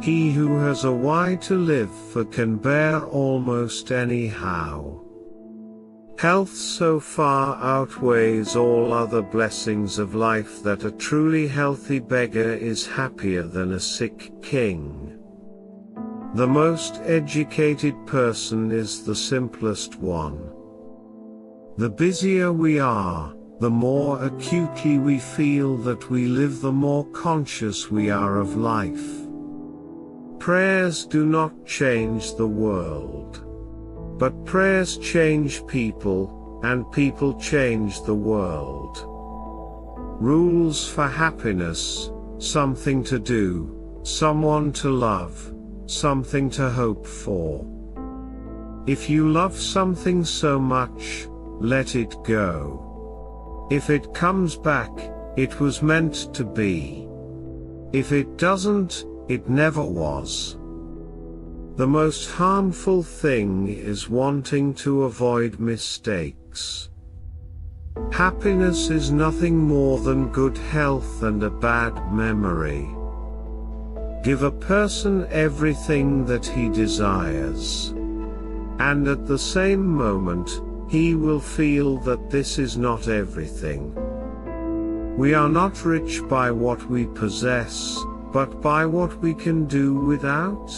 He who has a why to live for can bear almost anyhow. Health so far outweighs all other blessings of life that a truly healthy beggar is happier than a sick king. The most educated person is the simplest one. The busier we are, the more acutely we feel that we live, the more conscious we are of life. Prayers do not change the world. But prayers change people, and people change the world. Rules for happiness: something to do, someone to love, something to hope for. If you love something so much, let it go. If it comes back, it was meant to be. If it doesn't, it never was. The most harmful thing is wanting to avoid mistakes. Happiness is nothing more than good health and a bad memory. Give a person everything that he desires, and at the same moment, he will feel that this is not everything. We are not rich by what we possess, but by what we can do without.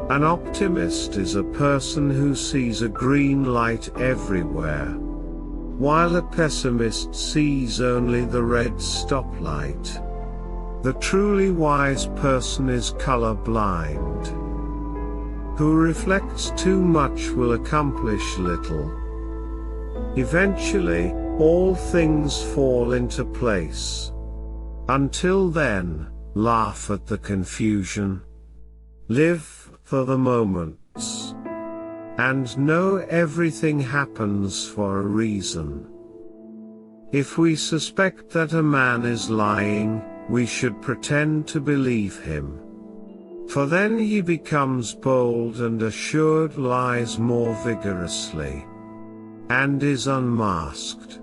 An optimist is a person who sees a green light everywhere, while a pessimist sees only the red stoplight. The truly wise person is color-blind. Who reflects too much will accomplish little. Eventually, all things fall into place. Until then, laugh at the confusion. Live for the moments, and know everything happens for a reason. If we suspect that a man is lying, we should pretend to believe him. For then he becomes bold and assured, lies more vigorously, and is unmasked.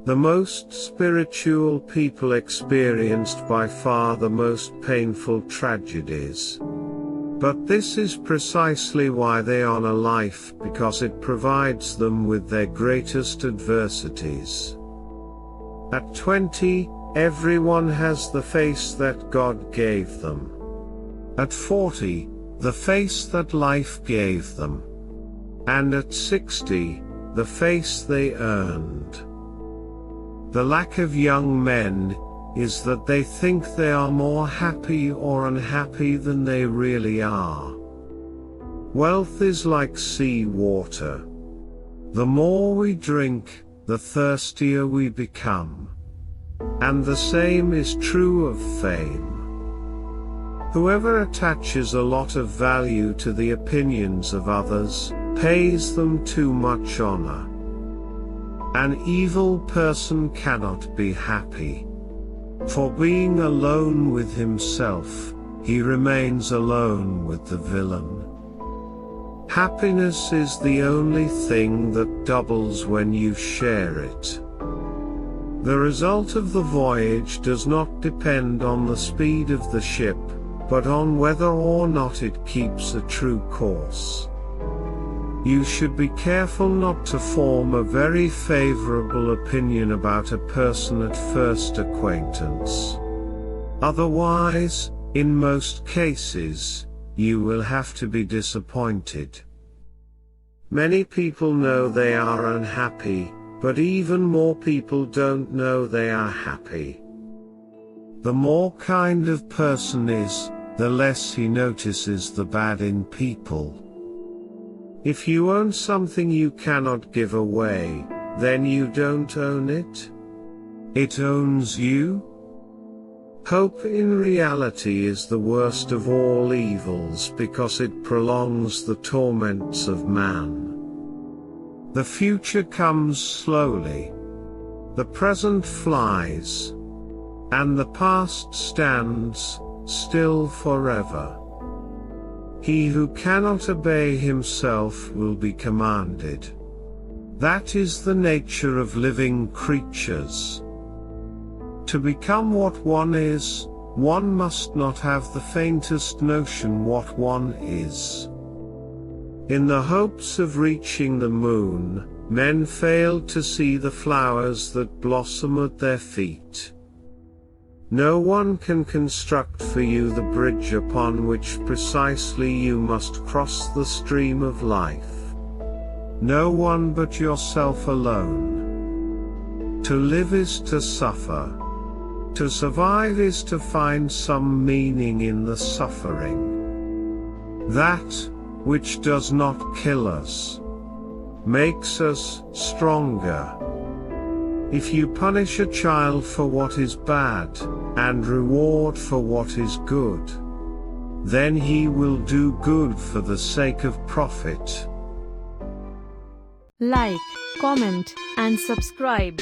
The most spiritual people experienced by far the most painful tragedies. But this is precisely why they honor life, because it provides them with their greatest adversities. At 20, everyone has the face that God gave them. At 40, the face that life gave them. And at 60, the face they earned. The lack of young men is that they think they are more happy or unhappy than they really are. Wealth is like sea water. The more we drink, the thirstier we become. And the same is true of fame. Whoever attaches a lot of value to the opinions of others, pays them too much honor. An evil person cannot be happy. For being alone with himself, he remains alone with the villain. Happiness is the only thing that doubles when you share it. The result of the voyage does not depend on the speed of the ship, but on whether or not it keeps a true course. You should be careful not to form a very favorable opinion about a person at first acquaintance. Otherwise, in most cases, you will have to be disappointed. Many people know they are unhappy, but even more people don't know they are happy. The more kind of person is, the less he notices the bad in people. If you own something you cannot give away, then you don't own it. It owns you. Hope in reality is the worst of all evils because it prolongs the torments of man. The future comes slowly. The present flies. And the past stands still forever. He who cannot obey himself will be commanded. That is the nature of living creatures. To become what one is, one must not have the faintest notion what one is. In the hopes of reaching the moon, men failed to see the flowers that blossom at their feet. No one can construct for you the bridge upon which precisely you must cross the stream of life. No one but yourself alone. To live is to suffer. To survive is to find some meaning in the suffering. That, which does not kill us, makes us stronger. If you punish a child for what is bad, and reward for what is good, then he will do good for the sake of profit. Like, comment, and subscribe.